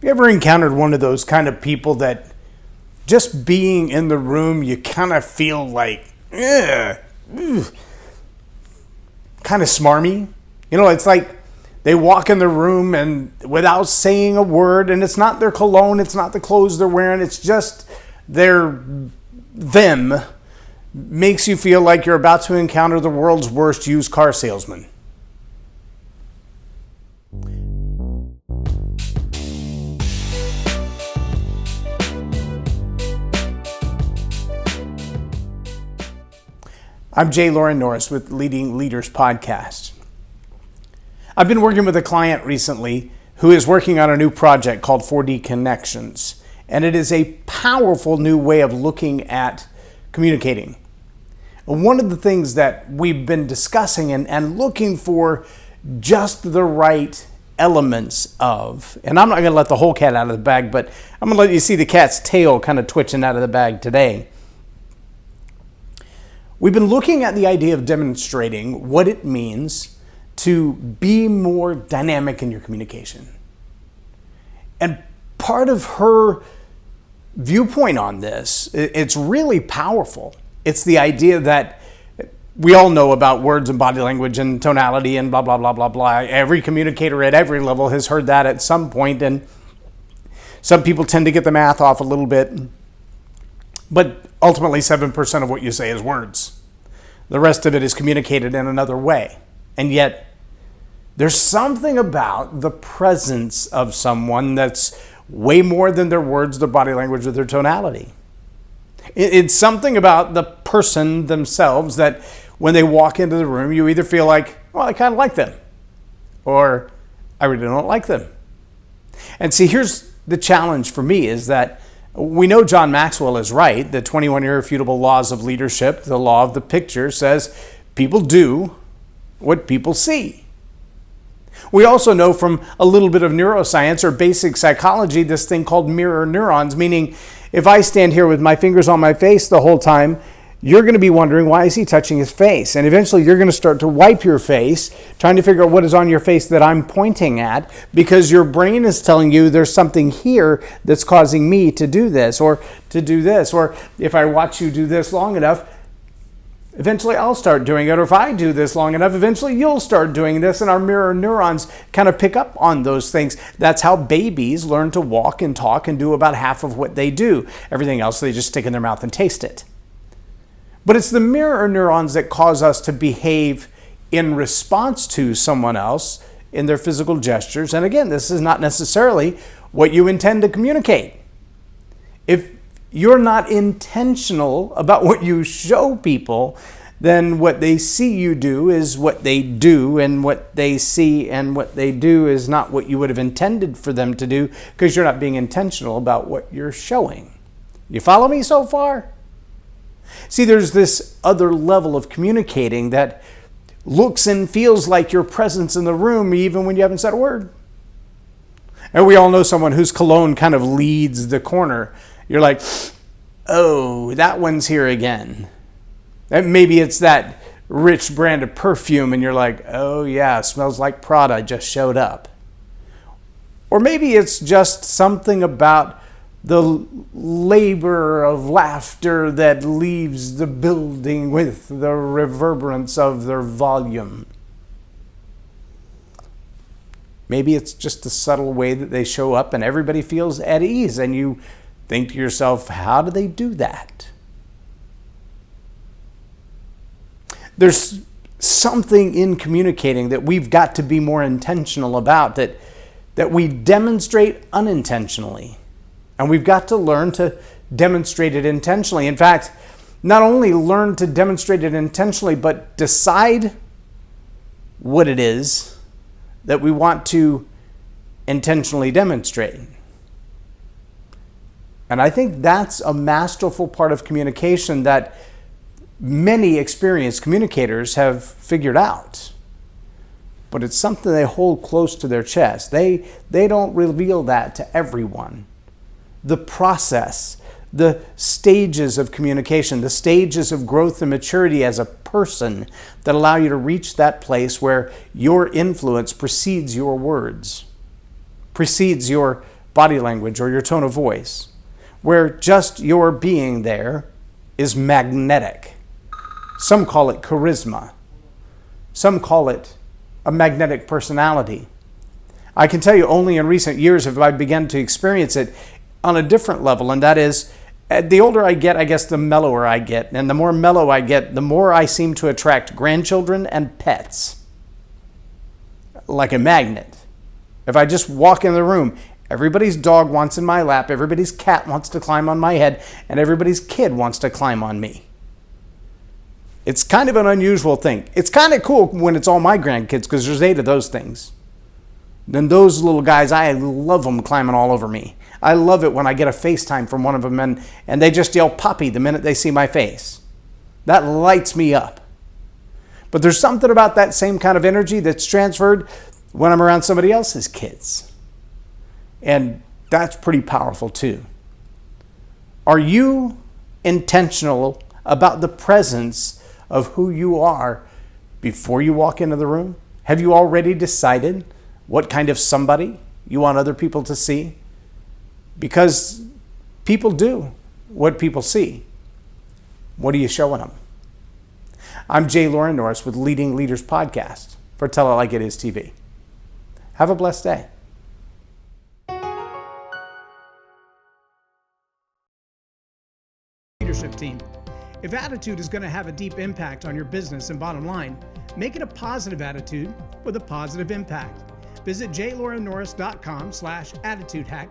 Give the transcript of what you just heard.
You ever encountered one of those kind of people that just being in the room, you kind of feel like, kind of smarmy? You know, it's like they walk in the room and without saying a word, and it's not their cologne, it's not the clothes they're wearing, it's just them. Makes you feel like you're about to encounter the world's worst used car salesman. I'm Loren Norris with Leading Leaders Podcast. I've been working with a client recently who is working on a new project called 4D Connections, and it is a powerful new way of looking at communicating. One of the things that we've been discussing and looking for just the right elements of, and I'm not going to let the whole cat out of the bag, but I'm going to let you see the cat's tail kind of twitching out of the bag today. We've been looking at the idea of demonstrating what it means to be more dynamic in your communication. And part of her viewpoint on this, it's really powerful. It's the idea that we all know about words and body language and tonality and blah, blah, blah, blah, blah. Every communicator at every level has heard that at some point, and some people tend to get the math off a little bit. But ultimately, 7% of what you say is words. The rest of it is communicated in another way. And yet, there's something about the presence of someone that's way more than their words, their body language, or their tonality. It's something about the person themselves that when they walk into the room, you either feel like, well, I kind of like them, or I really don't like them. And see, here's the challenge for me is that we know John MAXWELL is right. The 21 irrefutable laws of leadership, the law of the picture, says people do what people see. We also know from a little bit of neuroscience or basic psychology this thing called mirror neurons, meaning if I stand here with my fingers on my face the whole time, you're going to be wondering, why is he touching his face? And eventually you're going to start to wipe your face, trying to figure out what is on your face that I'm pointing at, because your brain is telling you there's something here that's causing me to do this, or to do this. Or if I watch you do this long enough, eventually I'll start doing it. Or if I do this long enough, eventually you'll start doing this. And our mirror neurons kind of pick up on those things. That's how babies learn to walk and talk and do about half of what they do. Everything else they just stick in their mouth and taste it. But it's the mirror neurons that cause us to behave in response to someone else in their physical gestures. And again, this is not necessarily what you intend to communicate. If you're not intentional about what you show people, then what they see you do is what they do, and what they see and what they do is not what you would have intended for them to do, because you're not being intentional about what you're showing. You follow me so far? See, there's this other level of communicating that looks and feels like your presence in the room even when you haven't said a word. And we all know someone whose cologne kind of leads the corner. You're like, oh, that one's here again. And maybe it's that rich brand of perfume and you're like, oh yeah, it smells like Prada just showed up. Or maybe it's just something about the labor of laughter that leaves the building with the reverberance of their volume. Maybe it's just a subtle way that they show up and everybody feels at ease, and you think to yourself, how do they do that? There's something in communicating that we've got to be more intentional about, that we demonstrate unintentionally. And we've got to learn to demonstrate it intentionally. In fact, not only learn to demonstrate it intentionally, but decide what it is that we want to intentionally demonstrate. And I think that's a masterful part of communication that many experienced communicators have figured out. But it's something they hold close to their chest. They don't reveal that to everyone. The process, the stages of communication, the stages of growth and maturity as a person that allow you to reach that place where your influence precedes your words, precedes your body language or your tone of voice, where just your being there is magnetic. Some call it charisma. Some call it a magnetic personality. I can tell you only in recent years have I begun to experience it on a different level, and that is, the older I get, I guess the mellower I get. And the more mellow I get, the more I seem to attract grandchildren and pets. Like a magnet. If I just walk in the room, everybody's dog wants in my lap, everybody's cat wants to climb on my head, and everybody's kid wants to climb on me. It's kind of an unusual thing. It's kind of cool when it's all my grandkids, because there's 8 of those things. Then those little guys, I love them climbing all over me. I love it when I get a FaceTime from one of them and they just yell "Puppy" the minute they see my face. That lights me up. But there's something about that same kind of energy that's transferred when I'm around somebody else's kids. And that's pretty powerful too. Are you intentional about the presence of who you are before you walk into the room? Have you already decided what kind of somebody you want other people to see? Because people do what people see. What are you showing them? I'm Loren Norris with Leading Leaders Podcast for Tell It Like It Is TV. Have a blessed day. Leadership team. If attitude is going to have a deep impact on your business and bottom line, make it a positive attitude with a positive impact. Visit jlorennorris.com/attitude hack